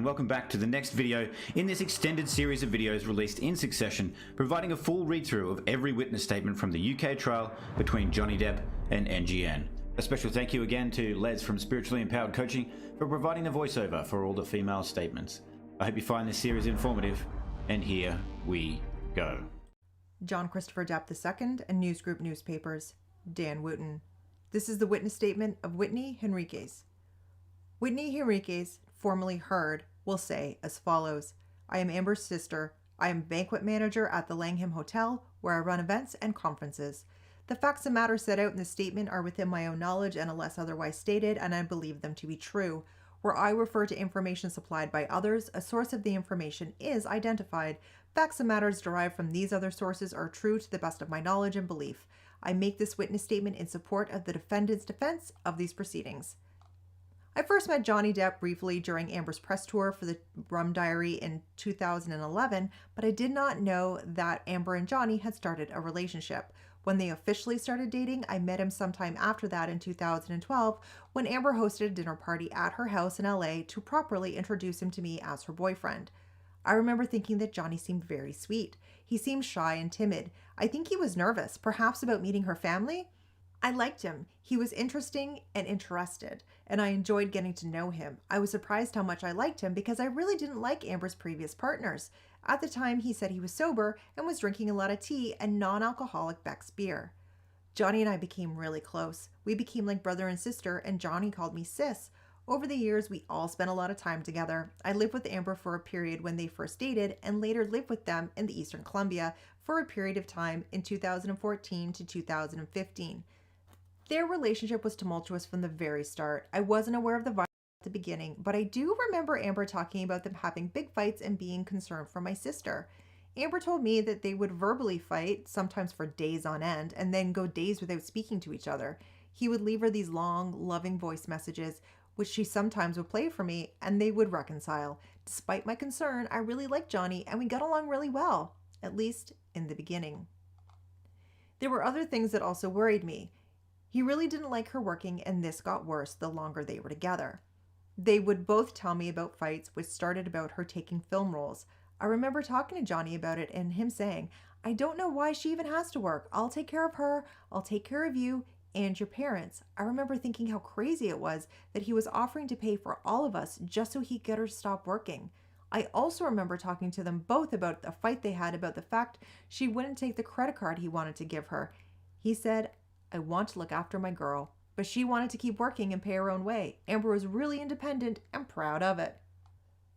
and welcome back to the next video in this extended series of videos released in succession, providing a full read-through of every witness statement from the UK trial between Johnny Depp and NGN. A special thank you again to Les from Spiritually Empowered Coaching for providing the voiceover for all the female statements. I hope you find this series informative, and here we go. John Christopher Depp II and News Group Newspapers, Dan Wootton. This is the witness statement of Whitney Henriquez. Whitney Henriquez, formerly Heard, will say as follows: I am Amber's sister. I am banquet manager at the Langham Hotel, where I run events and conferences. The facts and matters set out in the statement are within my own knowledge and unless otherwise stated, and I believe them to be true. Where I refer to information supplied by others, a source of the information is identified. Facts and matters derived from these other sources are true to the best of my knowledge and belief. I make this witness statement in support of the defendant's defense of these proceedings. I first met Johnny Depp briefly during Amber's press tour for the Rum Diary in 2011, but I did not know that Amber and Johnny had started a relationship. When they officially started dating, I met him sometime after that in 2012 when Amber hosted a dinner party at her house in LA to properly introduce him to me as her boyfriend. I remember thinking that Johnny seemed very sweet. He seemed shy and timid. I think he was nervous, perhaps about meeting her family. I liked him. He was interesting and interested, and I enjoyed getting to know him. I was surprised how much I liked him because I really didn't like Amber's previous partners. At the time, he said he was sober and was drinking a lot of tea and non-alcoholic Beck's beer. Johnny and I became really close. We became like brother and sister, and Johnny called me sis. Over the years, we all spent a lot of time together. I lived with Amber for a period when they first dated and later lived with them in the Eastern Columbia for a period of time in 2014 to 2015. Their relationship was tumultuous from the very start. I wasn't aware of the violence at the beginning, but I do remember Amber talking about them having big fights and being concerned for my sister. Amber told me that they would verbally fight, sometimes for days on end, and then go days without speaking to each other. He would leave her these long, loving voice messages, which she sometimes would play for me, and they would reconcile. Despite my concern, I really liked Johnny, and we got along really well, at least in the beginning. There were other things that also worried me. He really didn't like her working, and this got worse the longer they were together. They would both tell me about fights which started about her taking film roles. I remember talking to Johnny about it and him saying, I don't know why she even has to work. I'll take care of her. I'll take care of you and your parents. I remember thinking how crazy it was that he was offering to pay for all of us just so he could get her to stop working. I also remember talking to them both about the fight they had about the fact she wouldn't take the credit card he wanted to give her. He said, I want to look after my girl, but she wanted to keep working and pay her own way. Amber was really independent and proud of it.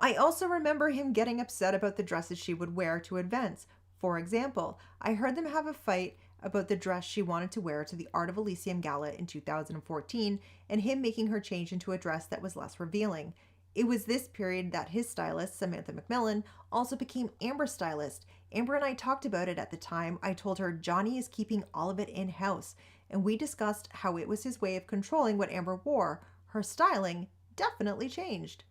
I also remember him getting upset about the dresses she would wear to events. For example, I heard them have a fight about the dress she wanted to wear to the Art of Elysium Gala in 2014 and him making her change into a dress that was less revealing. It was this period that his stylist, Samantha McMillan, also became Amber's stylist. Amber and I talked about it at the time. I told her Johnny is keeping all of it in-house, and we discussed how it was his way of controlling what Amber wore. Her styling definitely changed.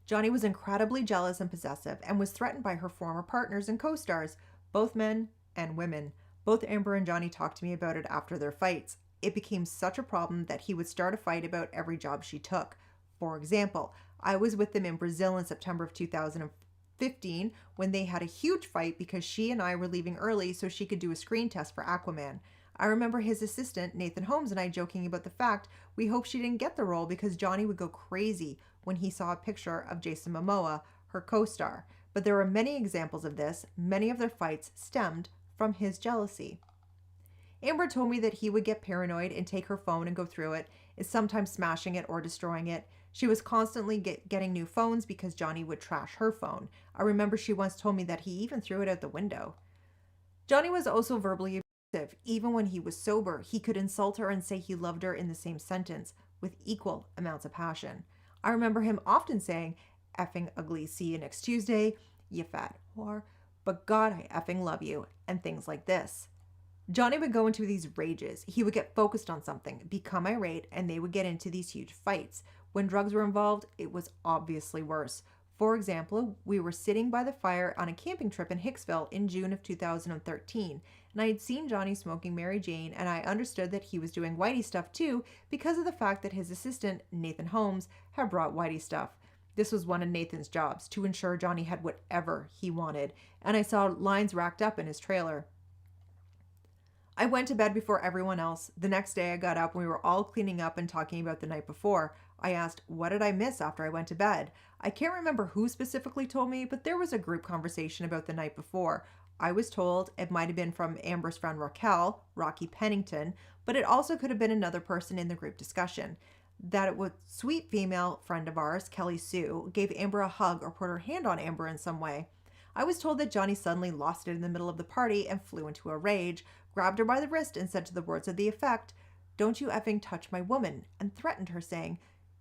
Johnny was incredibly jealous and possessive and was threatened by her former partners and co-stars, both men and women. Both Amber and Johnny talked to me about it after their fights. It became such a problem that he would start a fight about every job she took. For example, I was with them in Brazil in September of 2015 when they had a huge fight because she and I were leaving early so she could do a screen test for Aquaman. I remember his assistant, Nathan Holmes, and I joking about the fact we hoped she didn't get the role because Johnny would go crazy when he saw a picture of Jason Momoa, her co-star. But there are many examples of this. Many of their fights stemmed from his jealousy. Amber told me that he would get paranoid and take her phone and go through it, sometimes smashing it or destroying it. She was constantly getting new phones because Johnny would trash her phone. I remember she once told me that he even threw it out the window. Johnny was also verbally abusive. Even when he was sober, he could insult her and say he loved her in the same sentence with equal amounts of passion. I remember him often saying, effing ugly, see you next Tuesday, you fat whore, but God, I effing love you, and things like this. Johnny would go into these rages. He would get focused on something, become irate, and they would get into these huge fights. When drugs were involved, it was obviously worse. For example, we were sitting by the fire on a camping trip in Hicksville in June of 2013, and I had seen Johnny smoking Mary Jane, and I understood that he was doing Whitey stuff too because of the fact that his assistant, Nathan Holmes, had brought Whitey stuff. This was one of Nathan's jobs, to ensure Johnny had whatever he wanted, and I saw lines racked up in his trailer. I went to bed before everyone else. The next day I got up and we were all cleaning up and talking about the night before. I asked, what did I miss after I went to bed? I can't remember who specifically told me, but there was a group conversation about the night before. I was told it might have been from Amber's friend Raquel, Rocky Pennington, but it also could have been another person in the group discussion. That it was sweet female friend of ours, Kelly Sue, gave Amber a hug or put her hand on Amber in some way. I was told that Johnny suddenly lost it in the middle of the party and flew into a rage, grabbed her by the wrist and said to the words of the effect, "Don't you effing touch my woman," and threatened her, saying,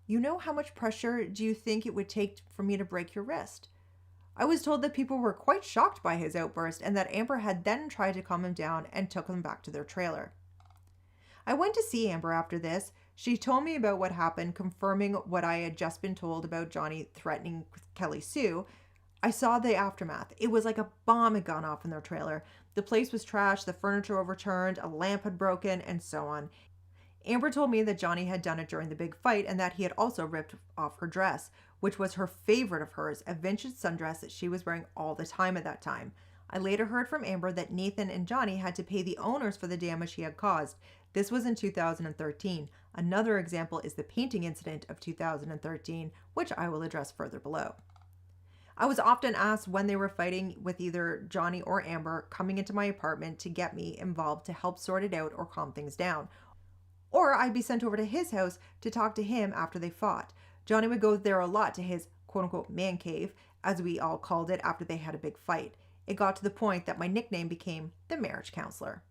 "You know how much pressure do you think it would take for me to break your wrist?" I was told that people were quite shocked by his outburst and that Amber had then tried to calm him down and took him back to their trailer. I went to see Amber after this. She told me about what happened, confirming what I had just been told about Johnny threatening Kelly Sue. I saw the aftermath. It was like a bomb had gone off in their trailer. The place was trashed, the furniture overturned, a lamp had broken, and so on. Amber told me that Johnny had done it during the big fight and that he had also ripped off her dress, which was her favorite of hers, a vintage sundress that she was wearing all the time at that time. I later heard from Amber that Nathan and Johnny had to pay the owners for the damage he had caused. This was in 2013. Another example is the painting incident of 2013, which I will address further below. I was often asked when they were fighting with either Johnny or Amber coming into my apartment to get me involved to help sort it out or calm things down. Or I'd be sent over to his house to talk to him after they fought. Johnny would go there a lot to his quote-unquote man cave, as we all called it after they had a big fight. It got to the point that my nickname became the marriage counselor.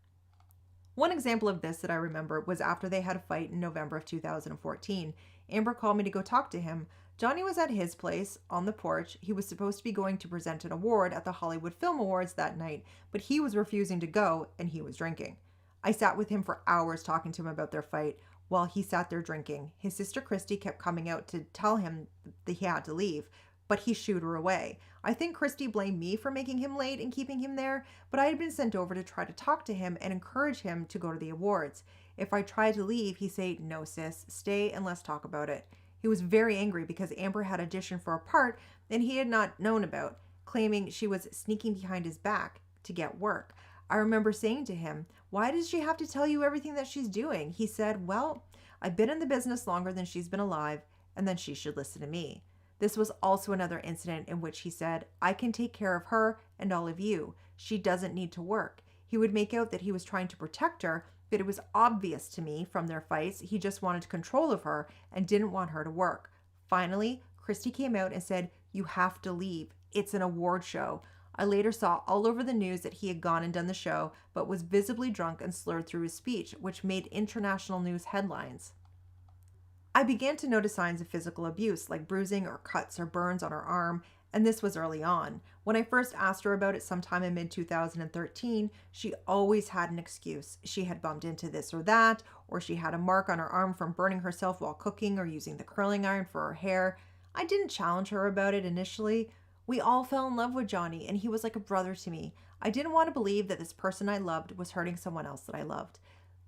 One example of this that I remember was after they had a fight in November of 2014. Amber called me to go talk to him. Johnny was at his place on the porch. He was supposed to be going to present an award at the Hollywood Film Awards that night, but he was refusing to go and he was drinking. I sat with him for hours talking to him about their fight while he sat there drinking. His sister Christy kept coming out to tell him that he had to leave, but he shooed her away. I think Christy blamed me for making him late and keeping him there, but I had been sent over to try to talk to him and encourage him to go to the awards. If I tried to leave, he'd say, "No, sis, stay and let's talk about it." He was very angry because Amber had auditioned for a part that he had not known about, claiming she was sneaking behind his back to get work. I remember saying to him, "Why does she have to tell you everything that she's doing?" He said, "Well, I've been in the business longer than she's been alive, and then she should listen to me." This was also another incident in which he said, "I can take care of her and all of you. She doesn't need to work." He would make out that he was trying to protect her, but it was obvious to me from their fights he just wanted control of her and didn't want her to work. Finally, Christy came out and said, "You have to leave. It's an award show." I later saw all over the news that he had gone and done the show, but was visibly drunk and slurred through his speech, which made international news headlines. I began to notice signs of physical abuse, like bruising or cuts or burns on her arm, and this was early on. When I first asked her about it sometime in mid-2013, she always had an excuse. She had bumped into this or that, or she had a mark on her arm from burning herself while cooking or using the curling iron for her hair. I didn't challenge her about it initially. We all fell in love with Johnny, and he was like a brother to me. I didn't want to believe that this person I loved was hurting someone else that I loved.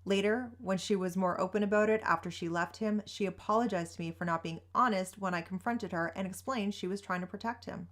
Later, when she was more open about it after she left him, she apologized to me for not being honest when I confronted her and explained she was trying to protect him.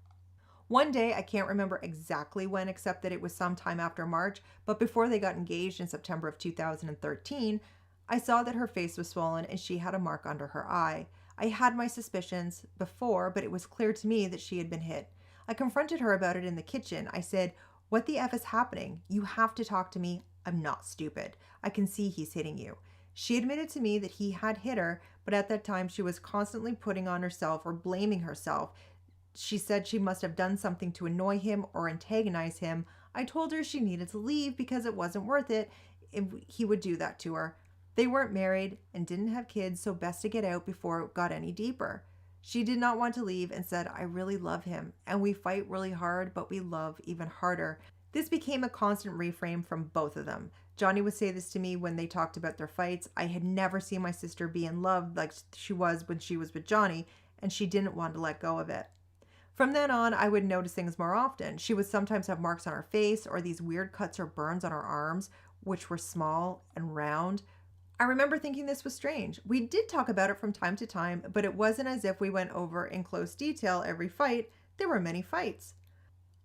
One day, I can't remember exactly when, except that it was sometime after March, but before they got engaged in September of 2013, I saw that her face was swollen and she had a mark under her eye. I had my suspicions before, but it was clear to me that she had been hit. I confronted her about it in the kitchen. I said, "What the F is happening? You have to talk to me. I'm not stupid. I can see he's hitting you." She admitted to me that he had hit her, but at that time she was constantly putting on herself or blaming herself. She said she must have done something to annoy him or antagonize him. I told her she needed to leave because it wasn't worth it if he would do that to her. They weren't married and didn't have kids, so best to get out before it got any deeper. She did not want to leave and said, "I really love him, and we fight really hard, but we love even harder." This became a constant reframe from both of them. Johnny would say this to me when they talked about their fights. I had never seen my sister be in love like she was when she was with Johnny, and she didn't want to let go of it. From then on, I would notice things more often. She would sometimes have marks on her face or these weird cuts or burns on her arms, which were small and round. I remember thinking this was strange. We did talk about it from time to time, but it wasn't as if we went over in close detail every fight. There were many fights.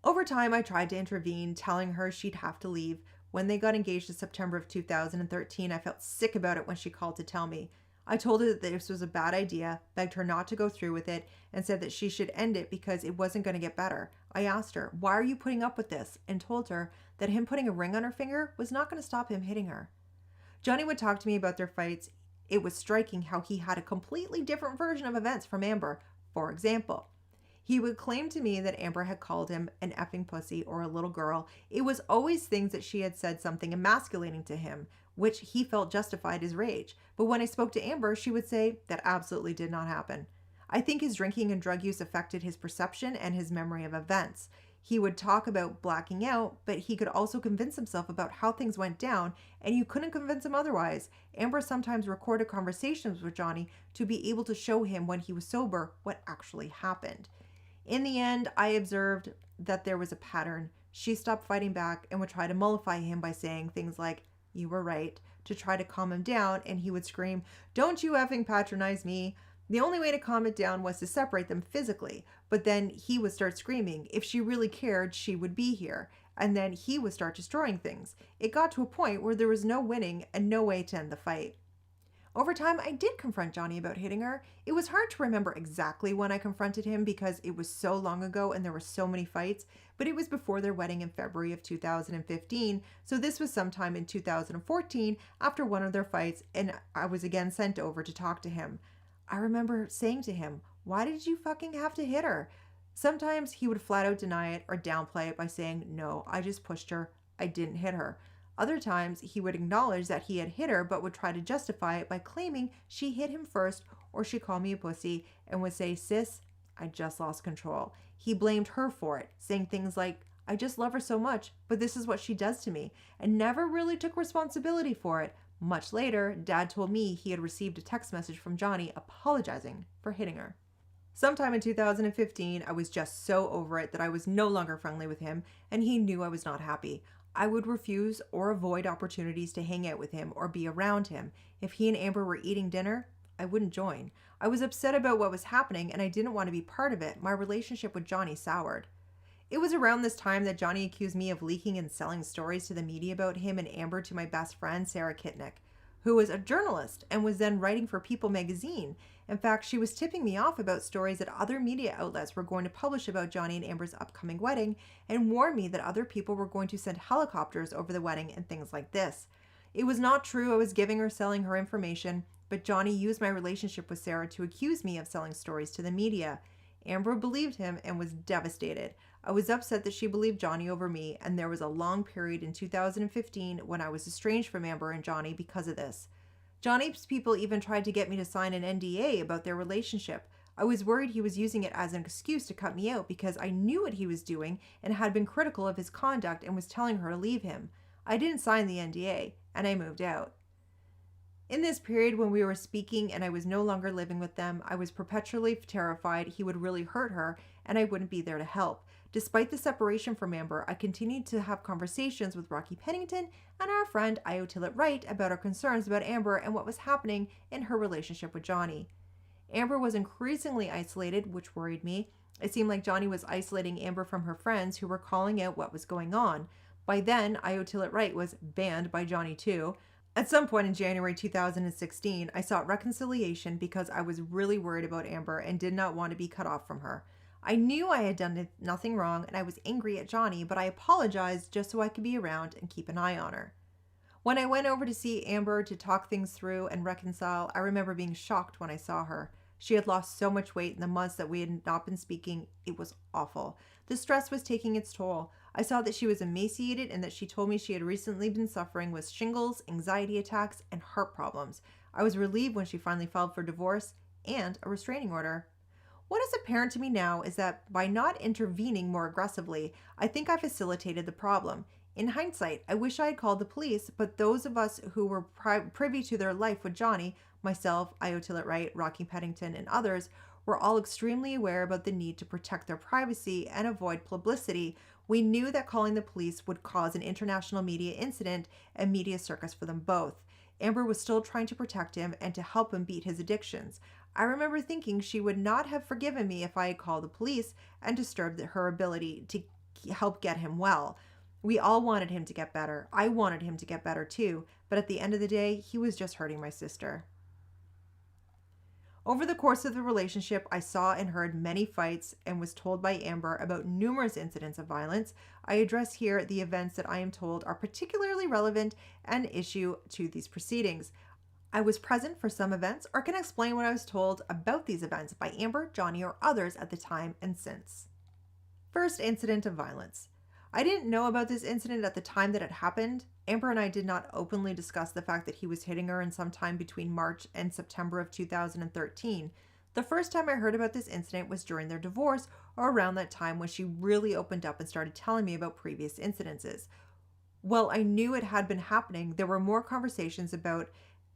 Over time, I tried to intervene, telling her she'd have to leave. When they got engaged in September of 2013, I felt sick about it when she called to tell me. I told her that this was a bad idea, begged her not to go through with it, and said that she should end it because it wasn't going to get better. I asked her, "Why are you putting up with this?" and told her that him putting a ring on her finger was not going to stop him hitting her. Johnny would talk to me about their fights. It was striking how he had a completely different version of events from Amber. For example, he would claim to me that Amber had called him an effing pussy or a little girl. It was always things that she had said something emasculating to him, which he felt justified his rage. But when I spoke to Amber, she would say that absolutely did not happen. I think his drinking and drug use affected his perception and his memory of events. He would talk about blacking out, but he could also convince himself about how things went down, and you couldn't convince him otherwise. Amber sometimes recorded conversations with Johnny to be able to show him when he was sober what actually happened. In the end, I observed that there was a pattern. She stopped fighting back and would try to mollify him by saying things like, "You were right," to try to calm him down, and he would scream, "Don't you effing patronize me." The only way to calm it down was to separate them physically, but then he would start screaming, "If she really cared, she would be here," and then he would start destroying things. It got to a point where there was no winning and no way to end the fight. Over time, I did confront Johnny about hitting her. It was hard to remember exactly when I confronted him because it was so long ago and there were so many fights, but it was before their wedding in February of 2015, so this was sometime in 2014 after one of their fights, and I was again sent over to talk to him. I remember saying to him, "Why did you fucking have to hit her?" Sometimes he would flat out deny it or downplay it by saying, "No, I just pushed her. I didn't hit her." Other times, he would acknowledge that he had hit her but would try to justify it by claiming she hit him first or she called me a pussy and would say, "Sis, I just lost control." He blamed her for it, saying things like, "I just love her so much, but this is what she does to me," and never really took responsibility for it. Much later, Dad told me he had received a text message from Johnny apologizing for hitting her. Sometime in 2015, I was just so over it that I was no longer friendly with him, and he knew I was not happy. I would refuse or avoid opportunities to hang out with him or be around him. If he and Amber were eating dinner, I wouldn't join. I was upset about what was happening and I didn't want to be part of it. My relationship with Johnny soured. It was around this time that Johnny accused me of leaking and selling stories to the media about him and Amber to my best friend, Sarah Kitnick, who was a journalist and was then writing for People magazine. In fact, she was tipping me off about stories that other media outlets were going to publish about Johnny and Amber's upcoming wedding and warned me that other people were going to send helicopters over the wedding and things like this. It was not true I was giving or selling her information, but Johnny used my relationship with Sarah to accuse me of selling stories to the media. Amber believed him and was devastated. I was upset that she believed Johnny over me, and there was a long period in 2015 when I was estranged from Amber and Johnny because of this. Johnny's people even tried to get me to sign an NDA about their relationship. I was worried he was using it as an excuse to cut me out because I knew what he was doing and had been critical of his conduct and was telling her to leave him. I didn't sign the NDA, and I moved out. In this period when we were speaking and I was no longer living with them, I was perpetually terrified he would really hurt her and I wouldn't be there to help. Despite the separation from Amber, I continued to have conversations with Rocky Pennington and our friend Io Tillett Wright about our concerns about Amber and what was happening in her relationship with Johnny. Amber was increasingly isolated, which worried me. It seemed like Johnny was isolating Amber from her friends who were calling out what was going on. By then, Io Tillett Wright was banned by Johnny too. At some point in January 2016, I sought reconciliation because I was really worried about Amber and did not want to be cut off from her. I knew I had done nothing wrong and I was angry at Johnny, but I apologized just so I could be around and keep an eye on her. When I went over to see Amber to talk things through and reconcile, I remember being shocked when I saw her. She had lost so much weight in the months that we had not been speaking. It was awful. The stress was taking its toll. I saw that she was emaciated and that she told me she had recently been suffering with shingles, anxiety attacks, and heart problems. I was relieved when she finally filed for divorce and a restraining order. What is apparent to me now is that by not intervening more aggressively, I think I facilitated the problem. In hindsight, I wish I had called the police, but those of us who were privy to their life with Johnny, myself, Io Tillett Wright, Rocky Pennington, and others, were all extremely aware about the need to protect their privacy and avoid publicity. We knew that calling the police would cause an international media incident and media circus for them both. Amber was still trying to protect him and to help him beat his addictions. I remember thinking she would not have forgiven me if I had called the police and disturbed her ability to help get him well. We all wanted him to get better. I wanted him to get better too, but at the end of the day, he was just hurting my sister. Over the course of the relationship, I saw and heard many fights and was told by Amber about numerous incidents of violence. I address here the events that I am told are particularly relevant and issue to these proceedings. I was present for some events or can explain what I was told about these events by Amber, Johnny, or others at the time and since. First incident of violence. I didn't know about this incident at the time that it happened. Amber and I did not openly discuss the fact that he was hitting her in some time between March and September of 2013. The first time I heard about this incident was during their divorce, or around that time when she really opened up and started telling me about previous incidences. While I knew it had been happening, there were more conversations about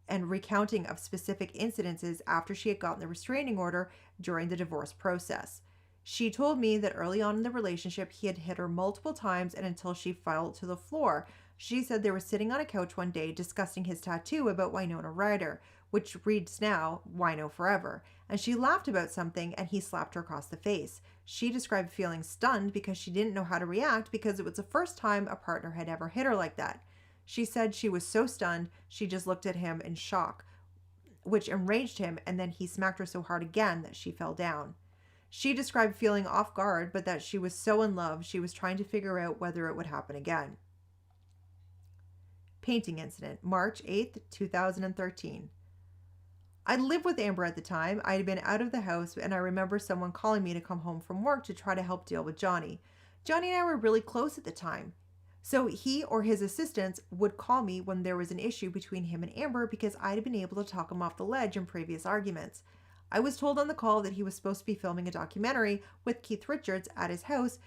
and recounting of specific incidences after she had gotten the restraining order during the divorce process. She told me that early on in the relationship, he had hit her multiple times and until she fell to the floor. She said they were sitting on a couch one day discussing his tattoo about Winona Ryder, which reads now, Wino Forever, and she laughed about something and he slapped her across the face. She described feeling stunned because she didn't know how to react because it was the first time a partner had ever hit her like that. She said she was so stunned, she just looked at him in shock, which enraged him, and then he smacked her so hard again that she fell down. She described feeling off guard, but that she was so in love, she was trying to figure out whether it would happen again. Painting incident, March 8th, 2013. I lived with Amber at the time. I had been out of the house, and I remember someone calling me to come home from work to try to help deal with Johnny. Johnny and I were really close at the time. So he or his assistants would call me when there was an issue between him and Amber because I'd been able to talk him off the ledge in previous arguments. I was told on the call that he was supposed to be filming a documentary with Keith Richards at his house,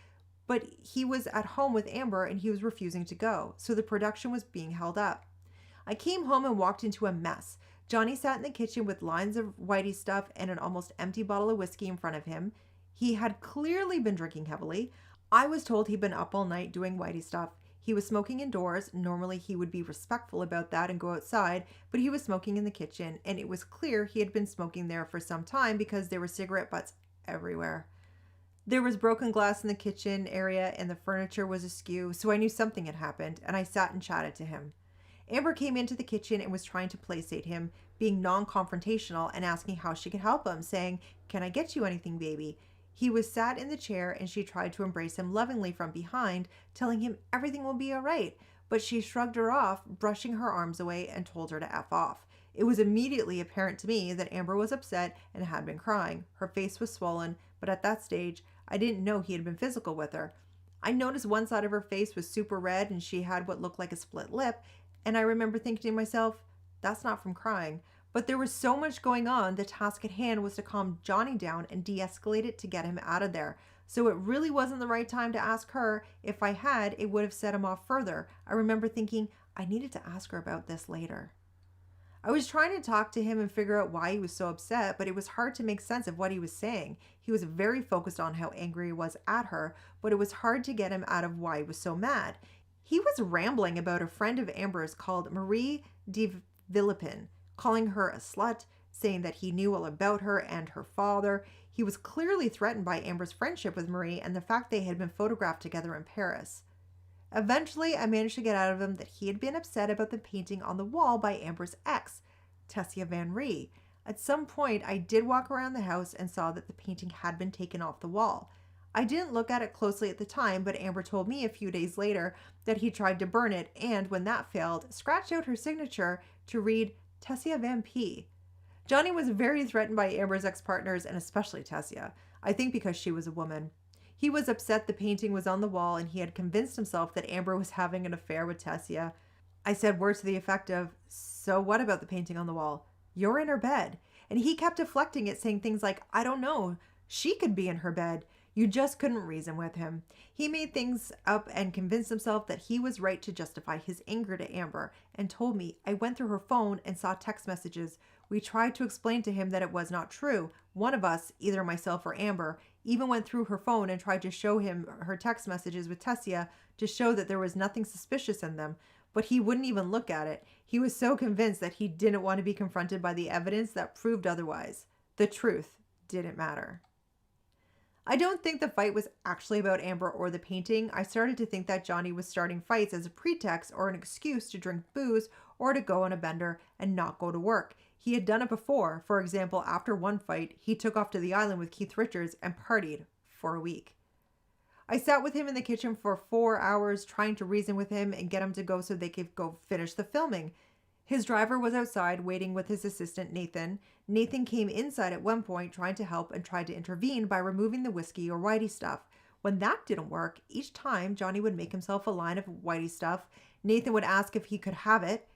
but he was at home with Amber and he was refusing to go, so the production was being held up. I came home and walked into a mess. Johnny sat in the kitchen with lines of Whitey stuff and an almost empty bottle of whiskey in front of him. He had clearly been drinking heavily. I was told he'd been up all night doing Whitey stuff. He was smoking indoors. Normally he would be respectful about that and go outside, but he was smoking in the kitchen, and it was clear he had been smoking there for some time because there were cigarette butts everywhere. There was broken glass in the kitchen area and the furniture was askew, so I knew something had happened, and I sat and chatted to him. Amber came into the kitchen and was trying to placate him, being non-confrontational and asking how she could help him, saying, "Can I get you anything, baby?" He was sat in the chair and she tried to embrace him lovingly from behind, telling him everything will be all right, but she shrugged her off, brushing her arms away and told her to F off. It was immediately apparent to me that Amber was upset and had been crying. Her face was swollen, but at that stage, I didn't know he had been physical with her. I noticed one side of her face was super red and she had what looked like a split lip, and I remember thinking to myself, that's not from crying. But there was so much going on, the task at hand was to calm Johnny down and de-escalate it to get him out of there. So it really wasn't the right time to ask her. If I had, it would have set him off further. I remember thinking, I needed to ask her about this later. I was trying to talk to him and figure out why he was so upset, but it was hard to make sense of what he was saying. He was very focused on how angry he was at her, but it was hard to get him out of why he was so mad. He was rambling about a friend of Amber's called Marie de Villepin, calling her a slut, saying that he knew all about her and her father. He was clearly threatened by Amber's friendship with Marie and the fact they had been photographed together in Paris. Eventually, I managed to get out of him that he had been upset about the painting on the wall by Amber's ex, Tessia Van Ree. At some point, I did walk around the house and saw that the painting had been taken off the wall. I didn't look at it closely at the time, but Amber told me a few days later that he tried to burn it and, when that failed, scratched out her signature to read Tessia Van P. Johnny was very threatened by Amber's ex-partners and especially Tessia, I think because she was a woman. He was upset the painting was on the wall and he had convinced himself that Amber was having an affair with Tessia. I said words to the effect of, "So what about the painting on the wall? You're in her bed." And he kept deflecting it, saying things like, "I don't know. She could be in her bed." You just couldn't reason with him. He made things up and convinced himself that he was right to justify his anger to Amber and told me I went through her phone and saw text messages. We tried to explain to him that it was not true. One of us, either myself or Amber, even went through her phone and tried to show him her text messages with Tessia to show that there was nothing suspicious in them. but he wouldn't even look at it. He was so convinced that he didn't want to be confronted by the evidence that proved otherwise. The truth didn't matter. I don't think the fight was actually about Amber or the painting. I started to think that Johnny was starting fights as a pretext or an excuse to drink booze or to go on a bender and not go to work. He had done it before. For example, after one fight, he took off to the island with Keith Richards and partied for a week. I sat with him in the kitchen for 4 hours trying to reason with him and get him to go so they could go finish the filming. His driver was outside waiting with his assistant, Nathan. Nathan came inside at one point trying to help and tried to intervene by removing the whiskey or whitey stuff. When that didn't work, each time Johnny would make himself a line of whitey stuff. Nathan would ask if he could have it.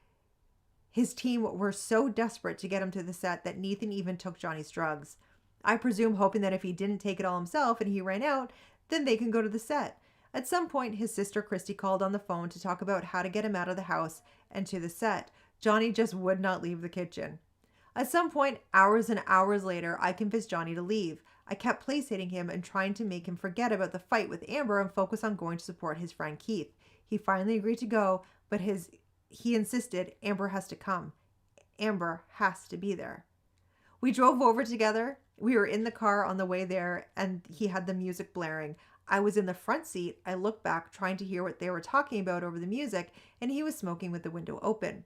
His team were so desperate to get him to the set that Nathan even took Johnny's drugs. I presume hoping that if he didn't take it all himself and he ran out, then they can go to the set. At some point, his sister Christy called on the phone to talk about how to get him out of the house and to the set. Johnny just would not leave the kitchen. At some point, hours and hours later, I convinced Johnny to leave. I kept placating him and trying to make him forget about the fight with Amber and focus on going to support his friend Keith. He finally agreed to go, but he insisted Amber has to come. Amber has to be there. We drove over together. We were in the car on the way there, and he had the music blaring. I was in the front seat. I looked back, trying to hear what they were talking about over the music, and he was smoking with the window open.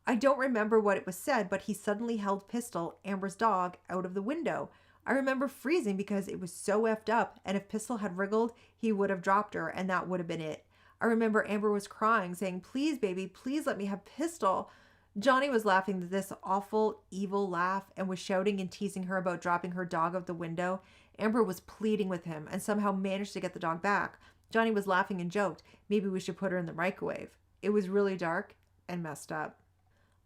I don't remember what it was said, but he suddenly held Pistol, Amber's dog, out of the window. I remember freezing because it was so effed up, and if Pistol had wriggled, he would have dropped her, and that would have been it. I remember Amber was crying, saying, "Please, baby, please let me have Pistol." Johnny was laughing this awful, evil laugh and was shouting and teasing her about dropping her dog out the window. Amber was pleading with him and somehow managed to get the dog back. Johnny was laughing and joked, maybe we should put her in the microwave. It was really dark and messed up.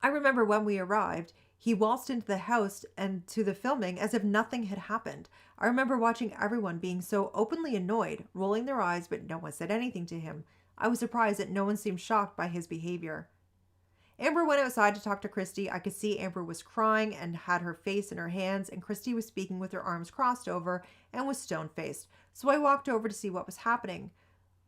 I remember when we arrived, he waltzed into the house and to the filming as if nothing had happened. I remember watching everyone being so openly annoyed, rolling their eyes, but no one said anything to him. I was surprised that no one seemed shocked by his behavior. Amber went outside to talk to Christy. I could see Amber was crying and had her face in her hands, and Christy was speaking with her arms crossed over and was stone-faced. So I walked over to see what was happening.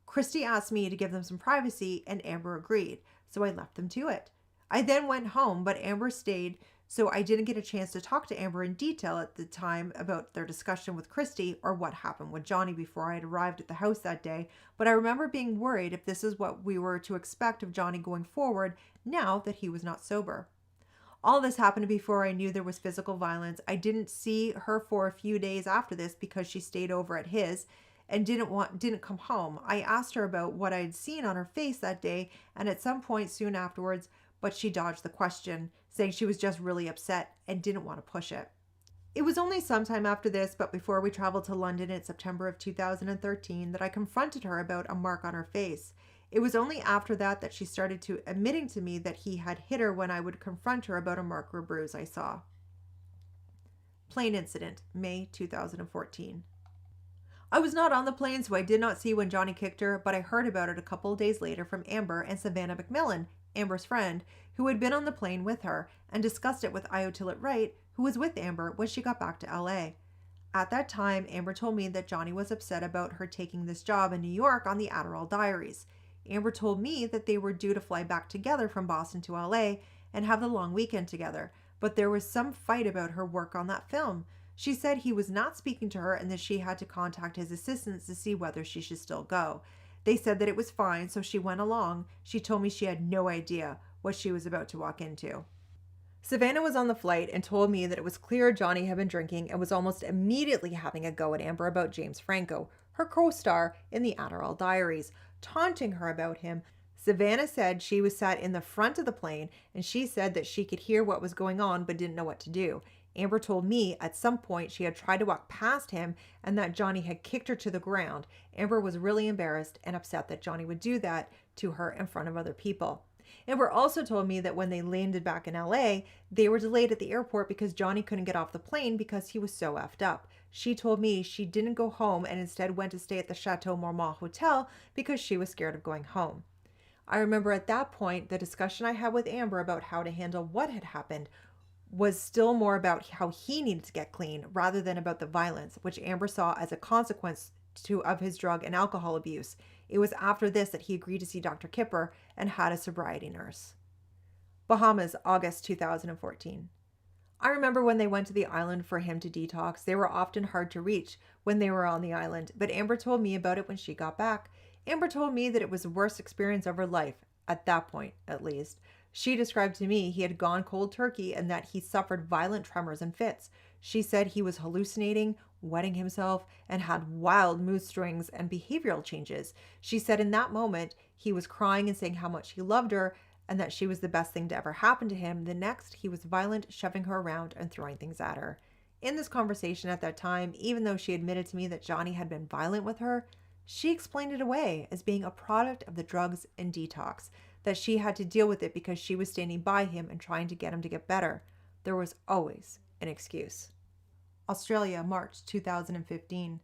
Christy asked me to give them some privacy, and Amber agreed, so I left them to it. I then went home, but Amber stayed, so I didn't get a chance to talk to Amber in detail at the time about their discussion with Christy or what happened with Johnny before I had arrived at the house that day, but I remember being worried if this is what we were to expect of Johnny going forward now that he was not sober. All this happened before I knew there was physical violence. I didn't see her for a few days after this because she stayed over at his and didn't come home. I asked her about what I'd seen on her face that day, and at some point soon afterwards, but she dodged the question, saying she was just really upset and didn't want to push it. It was only sometime after this, but before we traveled to London in September of 2013, that I confronted her about a mark on her face. It was only after that she started to admitting to me that he had hit her when I would confront her about a mark or bruise I saw. Plane incident, May 2014. I was not on the plane, so I did not see when Johnny kicked her, but I heard about it a couple of days later from Amber and Savannah McMillan, Amber's friend, who had been on the plane with her, and discussed it with Io Tillett Wright, who was with Amber when she got back to LA. At that time, Amber told me that Johnny was upset about her taking this job in New York on the Adderall Diaries. Amber told me that they were due to fly back together from Boston to LA and have the long weekend together, but there was some fight about her work on that film. She said he was not speaking to her and that she had to contact his assistants to see whether she should still go. They said that it was fine, so she went along. She told me she had no idea what she was about to walk into. Savannah was on the flight and told me that it was clear Johnny had been drinking and was almost immediately having a go at Amber about James Franco, her co-star in the Adderall Diaries, taunting her about him. Savannah said she was sat in the front of the plane and she said that she could hear what was going on but didn't know what to do. Amber told me at some point she had tried to walk past him and that Johnny had kicked her to the ground. Amber was really embarrassed and upset that Johnny would do that to her in front of other people. Amber also told me that when they landed back in LA, they were delayed at the airport because Johnny couldn't get off the plane because he was so effed up. She told me she didn't go home and instead went to stay at the Chateau Marmont Hotel because she was scared of going home. I remember at that point, the discussion I had with Amber about how to handle what had happened was still more about how he needed to get clean rather than about the violence, which Amber saw as a consequence of his drug and alcohol abuse. It was after this that he agreed to see Dr. Kipper and had a sobriety nurse. Bahamas, August 2014. I remember when they went to the island for him to detox, they were often hard to reach when they were on the island, but Amber told me about it when she got back. Amber told me that it was the worst experience of her life, at that point, at least. She described to me he had gone cold turkey and that he suffered violent tremors and fits. She said he was hallucinating, wetting himself, and had wild mood swings and behavioral changes. She said in that moment he was crying and saying how much he loved her and that she was the best thing to ever happen to him. The next, he was violent, shoving her around and throwing things at her. In this conversation at that time, even though she admitted to me that Johnny had been violent with her, she explained it away as being a product of the drugs and detox, that she had to deal with it because she was standing by him and trying to get him to get better. There was always an excuse. Australia, March 2015.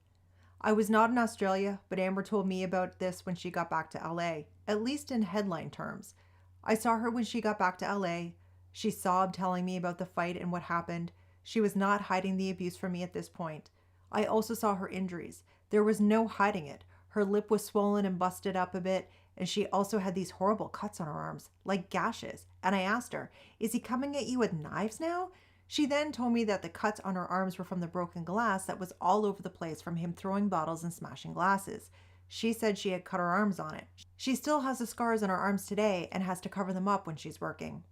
I was not in Australia, but Amber told me about this when she got back to LA, at least in headline terms. I saw her when she got back to LA. She sobbed telling me about the fight and what happened. She was not hiding the abuse from me at this point. I also saw her injuries. There was no hiding it. Her lip was swollen and busted up a bit, and she also had these horrible cuts on her arms, like gashes. And I asked her, "Is he coming at you with knives now?" She then told me that the cuts on her arms were from the broken glass that was all over the place from him throwing bottles and smashing glasses. She said she had cut her arms on it. She still has the scars on her arms today and has to cover them up when she's working.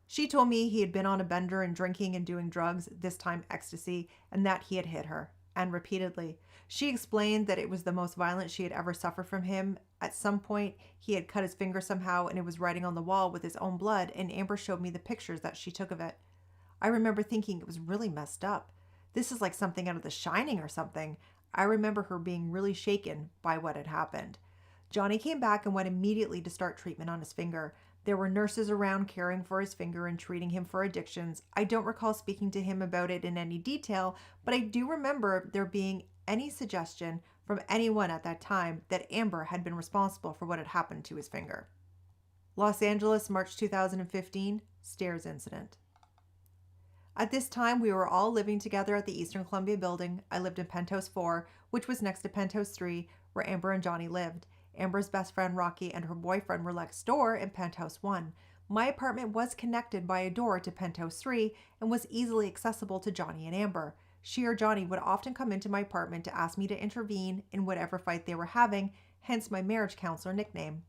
She told me he had been on a bender and drinking and doing drugs, this time ecstasy, and that he had hit her, and repeatedly. She explained that it was the most violent she had ever suffered from him. At some point, he had cut his finger somehow and it was writing on the wall with his own blood, and Amber showed me the pictures that she took of it. I remember thinking it was really messed up. This is like something out of The Shining or something. I remember her being really shaken by what had happened. Johnny came back and went immediately to start treatment on his finger. There were nurses around caring for his finger and treating him for addictions. I don't recall speaking to him about it in any detail, but I do remember there being any suggestion from anyone at that time that Amber had been responsible for what had happened to his finger. Los Angeles, March 2015, stairs incident. At this time, we were all living together at the Eastern Columbia building. I lived in Penthouse 4, which was next to Penthouse 3, where Amber and Johnny lived. Amber's best friend Rocky and her boyfriend were next door in Penthouse 1. My apartment was connected by a door to Penthouse 3 and was easily accessible to Johnny and Amber. She or Johnny would often come into my apartment to ask me to intervene in whatever fight they were having, hence my marriage counselor nickname.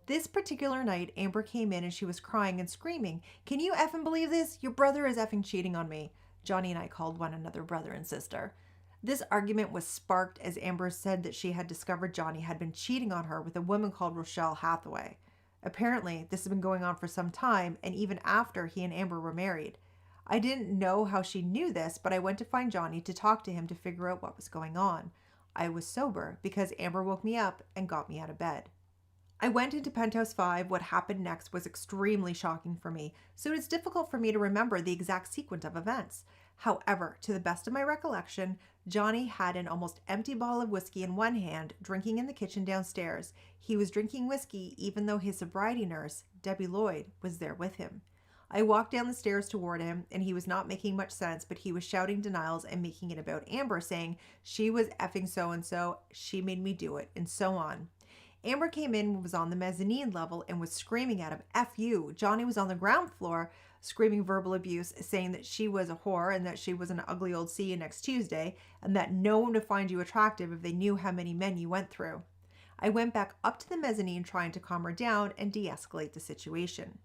This particular night, Amber came in and she was crying and screaming, "Can you effing believe this? Your brother is effing cheating on me." Johnny and I called one another brother and sister. This argument was sparked as Amber said that she had discovered Johnny had been cheating on her with a woman called Rochelle Hathaway. Apparently, this had been going on for some time and even after he and Amber were married. I didn't know how she knew this, but I went to find Johnny to talk to him to figure out what was going on. I was sober because Amber woke me up and got me out of bed. I went into Penthouse 5. What happened next was extremely shocking for me, so it's difficult for me to remember the exact sequence of events. However, to the best of my recollection, Johnny had an almost empty bottle of whiskey in one hand, drinking in the kitchen downstairs. He was drinking whiskey even though his sobriety nurse, Debbie Lloyd, was there with him. I walked down the stairs toward him, and he was not making much sense, but he was shouting denials and making it about Amber, saying she was effing so-and-so, she made me do it, and so on. Amber came in and was on the mezzanine level and was screaming at him, "F you." Johnny was on the ground floor screaming verbal abuse, saying that she was a whore and that she was an ugly old see you next Tuesday and that no one would find you attractive if they knew how many men you went through. I went back up to the mezzanine trying to calm her down and de-escalate the situation.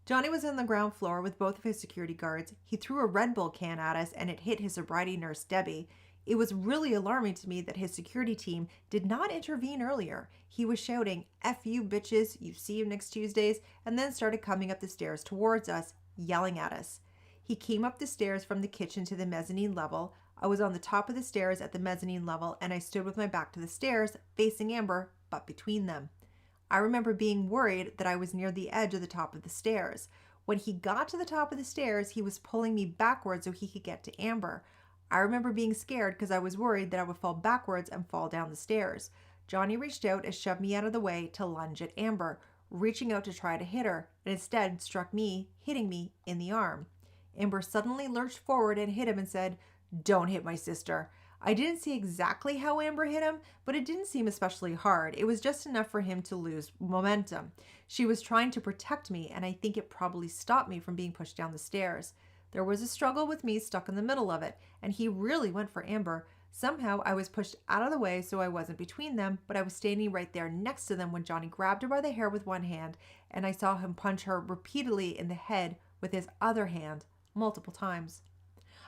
Johnny was on the ground floor with both of his security guards. He threw a Red Bull can at us and it hit his sobriety nurse, Debbie. It was really alarming to me that his security team did not intervene earlier. He was shouting, "F you bitches, you see you next Tuesdays," and then started coming up the stairs towards us, yelling at us. He came up the stairs from the kitchen to the mezzanine level. I was on the top of the stairs at the mezzanine level, and I stood with my back to the stairs, facing Amber, but between them. I remember being worried that I was near the edge of the top of the stairs. When he got to the top of the stairs, he was pulling me backwards so he could get to Amber. I remember being scared because I was worried that I would fall backwards and fall down the stairs. Johnny reached out and shoved me out of the way to lunge at Amber, reaching out to try to hit her, and instead struck me, hitting me in the arm. Amber suddenly lurched forward and hit him and said, "Don't hit my sister." I didn't see exactly how Amber hit him, but it didn't seem especially hard. It was just enough for him to lose momentum. She was trying to protect me, and I think it probably stopped me from being pushed down the stairs. There was a struggle with me stuck in the middle of it, and he really went for Amber. Somehow I was pushed out of the way so I wasn't between them, but I was standing right there next to them when Johnny grabbed her by the hair with one hand, and I saw him punch her repeatedly in the head with his other hand multiple times.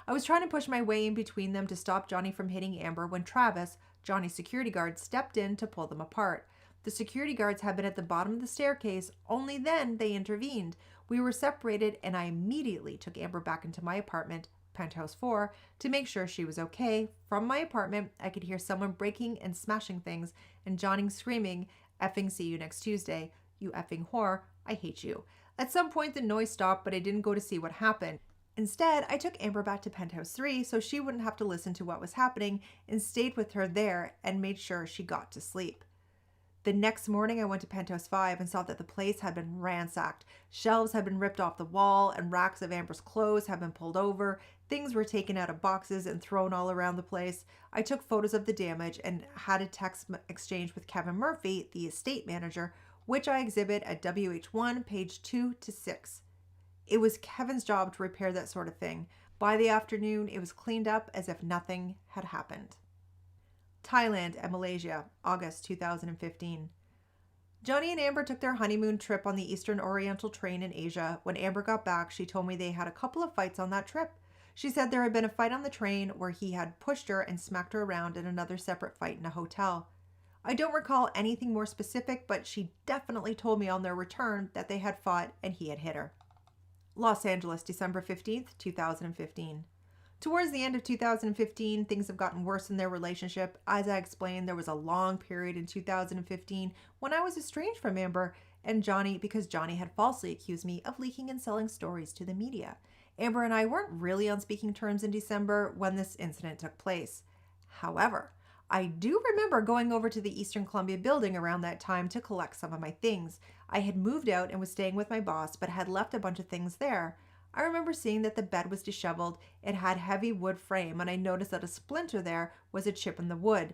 I was trying to push my way in between them to stop Johnny from hitting Amber when Travis, Johnny's security guard, stepped in to pull them apart. The security guards had been at the bottom of the staircase, only then they intervened. We were separated, and I immediately took Amber back into my apartment, penthouse 4, to make sure she was okay. From my apartment, I could hear someone breaking and smashing things, and Johnny screaming, "Effing see you next Tuesday. You effing whore. I hate you." At some point, the noise stopped, but I didn't go to see what happened. Instead, I took Amber back to penthouse 3 so she wouldn't have to listen to what was happening, and stayed with her there and made sure she got to sleep. The next morning, I went to penthouse 5 and saw that the place had been ransacked. Shelves had been ripped off the wall, and racks of Amber's clothes had been pulled over. Things were taken out of boxes and thrown all around the place. I took photos of the damage and had a text exchange with Kevin Murphy, the estate manager, which I exhibit at WH1, page 2 to 6. It was Kevin's job to repair that sort of thing. By the afternoon, it was cleaned up as if nothing had happened. Thailand and Malaysia, August 2015. Johnny and Amber took their honeymoon trip on the Eastern Oriental train in Asia. When Amber got back, she told me they had a couple of fights on that trip. She said there had been a fight on the train where he had pushed her and smacked her around, and another separate fight in a hotel. I don't recall anything more specific, but she definitely told me on their return that they had fought and he had hit her. Los Angeles, December 15th, 2015. Towards the end of 2015, things have gotten worse in their relationship. As I explained, there was a long period in 2015 when I was estranged from Amber and Johnny because Johnny had falsely accused me of leaking and selling stories to the media. Amber and I weren't really on speaking terms in December when this incident took place. However, I do remember going over to the Eastern Columbia building around that time to collect some of my things. I had moved out and was staying with my boss, but had left a bunch of things there. I remember seeing that the bed was disheveled. It had heavy wood frame, and I noticed that a splinter there was a chip in the wood.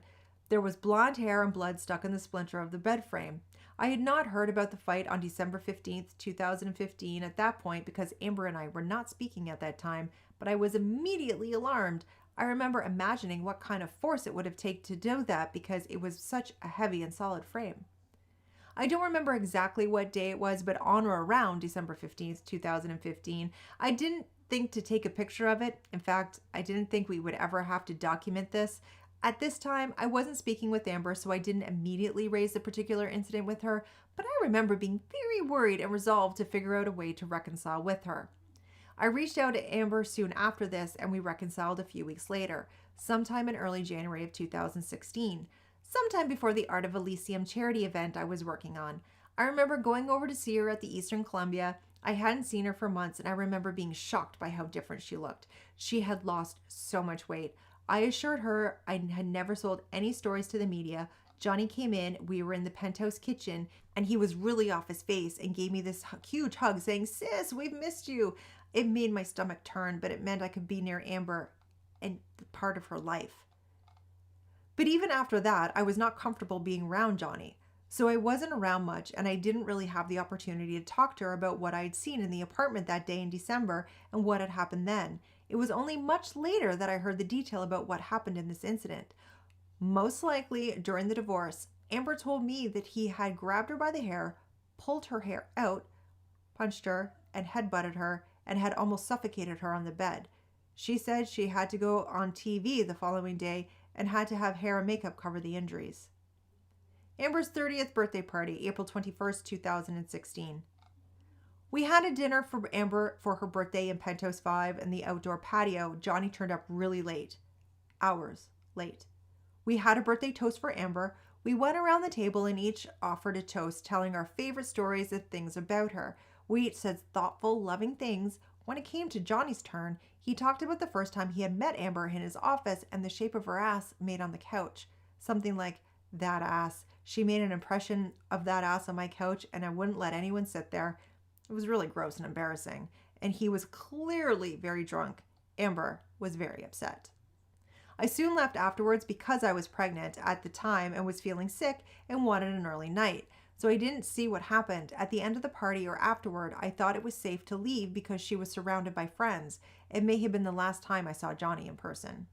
There was blonde hair and blood stuck in the splinter of the bed frame. I had not heard about the fight on December 15th, 2015 at that point because Amber and I were not speaking at that time, but I was immediately alarmed. I remember imagining what kind of force it would have taken to do that because it was such a heavy and solid frame. I don't remember exactly what day it was, but on or around December 15th, 2015, I didn't think to take a picture of it. In fact, I didn't think we would ever have to document this. At this time, I wasn't speaking with Amber, so I didn't immediately raise the particular incident with her, but I remember being very worried and resolved to figure out a way to reconcile with her. I reached out to Amber soon after this, and we reconciled a few weeks later, sometime in early January of 2016. Sometime before the Art of Elysium charity event I was working on. I remember going over to see her at the Eastern Columbia. I hadn't seen her for months, and I remember being shocked by how different she looked. She had lost so much weight. I assured her I had never sold any stories to the media. Johnny came in, we were in the penthouse kitchen, and he was really off his face and gave me this huge hug saying, "Sis, we've missed you." It made my stomach turn, but it meant I could be near Amber and part of her life. But even after that, I was not comfortable being around Johnny. So I wasn't around much, and I didn't really have the opportunity to talk to her about what I'd seen in the apartment that day in December and what had happened then. It was only much later that I heard the detail about what happened in this incident. Most likely during the divorce, Amber told me that he had grabbed her by the hair, pulled her hair out, punched her, and headbutted her, and had almost suffocated her on the bed. She said she had to go on TV the following day and had to have hair and makeup cover the injuries. Amber's 30th birthday party, April 21st, 2016. We had a dinner for Amber for her birthday in Penthouse 5 in the outdoor patio. Johnny turned up really late. Hours late. We had a birthday toast for Amber. We went around the table and each offered a toast, telling our favorite stories and things about her. We each said thoughtful, loving things. When it came to Johnny's turn, he talked about the first time he had met Amber in his office and the shape of her ass made on the couch. Something like, "That ass. She made an impression of that ass on my couch and I wouldn't let anyone sit there." It was really gross and embarrassing. And he was clearly very drunk. Amber was very upset. I soon left afterwards because I was pregnant at the time and was feeling sick and wanted an early night. So I didn't see what happened. At the end of the party or afterward, I thought it was safe to leave because she was surrounded by friends. It may have been the last time I saw Johnny in person.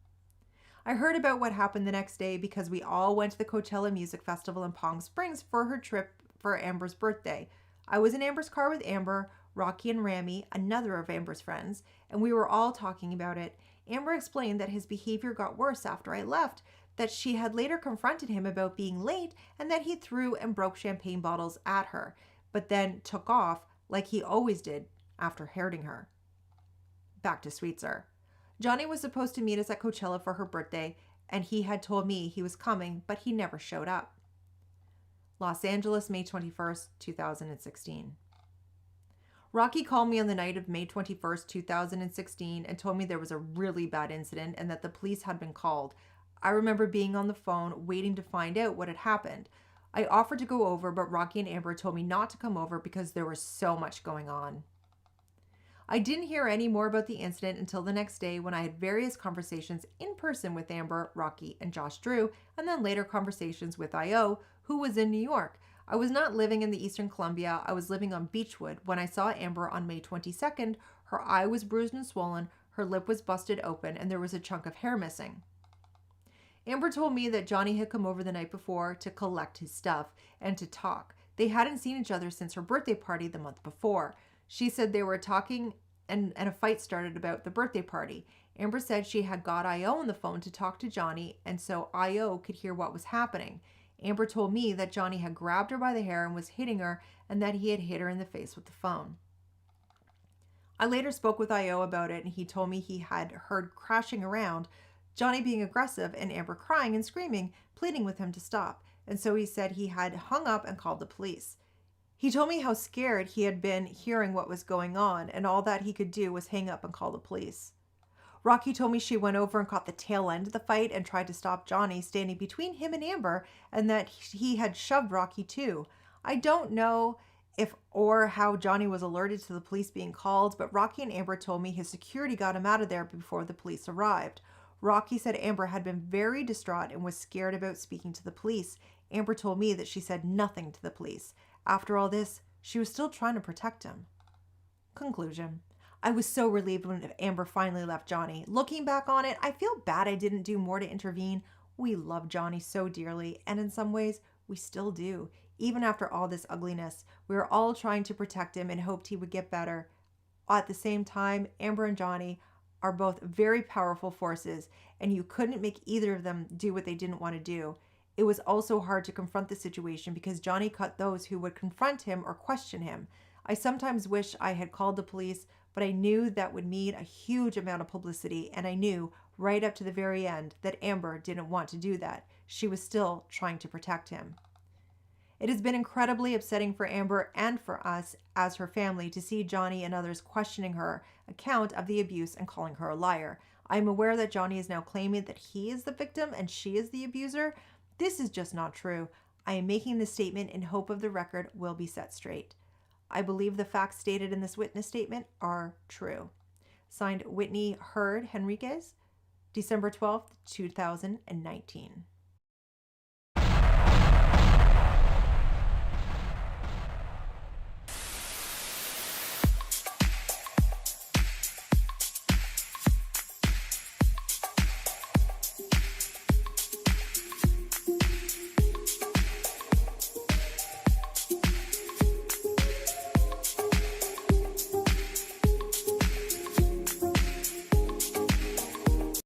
I heard about what happened the next day because we all went to the Coachella Music Festival in Palm Springs for her trip for Amber's birthday. I was in Amber's car with Amber, Rocky, and Rami, another of Amber's friends, and we were all talking about it. Amber explained that his behavior got worse after I left, that she had later confronted him about being late, and that he threw and broke champagne bottles at her, but then took off like he always did after hurting her. Back to Sweetser. Johnny was supposed to meet us at Coachella for her birthday, and he had told me he was coming, but he never showed up. Los Angeles, May 21st, 2016. Rocky called me on the night of May 21st, 2016, and told me there was a really bad incident and that the police had been called. I remember being on the phone waiting to find out what had happened. I offered to go over, but Rocky and Amber told me not to come over because there was so much going on. I didn't hear any more about the incident until the next day when I had various conversations in person with Amber, Rocky, and Josh Drew, and then later conversations with IO, who was in New York. I was not living in the Eastern Columbia. I was living on Beechwood when I saw Amber on May 22nd. Her eye was bruised and swollen, her lip was busted open, and there was a chunk of hair missing. Amber told me that Johnny had come over the night before to collect his stuff and to talk. They hadn't seen each other since her birthday party the month before. She said they were talking and a fight started about the birthday party. Amber said she had got IO on the phone to talk to Johnny, and so IO could hear what was happening. Amber told me that Johnny had grabbed her by the hair and was hitting her, and that he had hit her in the face with the phone. I later spoke with IO about it, and he told me he had heard crashing around, Johnny being aggressive, and Amber crying and screaming, pleading with him to stop. And so he said he had hung up and called the police. He told me how scared he had been hearing what was going on, and all that he could do was hang up and call the police. Rocky told me she went over and caught the tail end of the fight and tried to stop Johnny standing between him and Amber, and that he had shoved Rocky too. I don't know if or how Johnny was alerted to the police being called, but Rocky and Amber told me his security got him out of there before the police arrived. Rocky said Amber had been very distraught and was scared about speaking to the police. Amber told me that she said nothing to the police. After all this, she was still trying to protect him. Conclusion. I was so relieved when Amber finally left Johnny. Looking back on it, I feel bad I didn't do more to intervene. We love Johnny so dearly, and in some ways, we still do. Even after all this ugliness, we were all trying to protect him and hoped he would get better. At the same time, Amber and Johnny are both very powerful forces, and you couldn't make either of them do what they didn't want to do. It was also hard to confront the situation because Johnny cut those who would confront him or question him. I sometimes wish I had called the police, but I knew that would mean a huge amount of publicity, and I knew right up to the very end that Amber didn't want to do that. She was still trying to protect him. It has been incredibly upsetting for Amber and for us as her family to see Johnny and others questioning her account of the abuse and calling her a liar. I am aware that Johnny is now claiming that he is the victim and she is the abuser. This is just not true. I am making this statement in hope of the record will be set straight. I believe the facts stated in this witness statement are true. Signed, Whitney Henriquez, December 12th, 2019.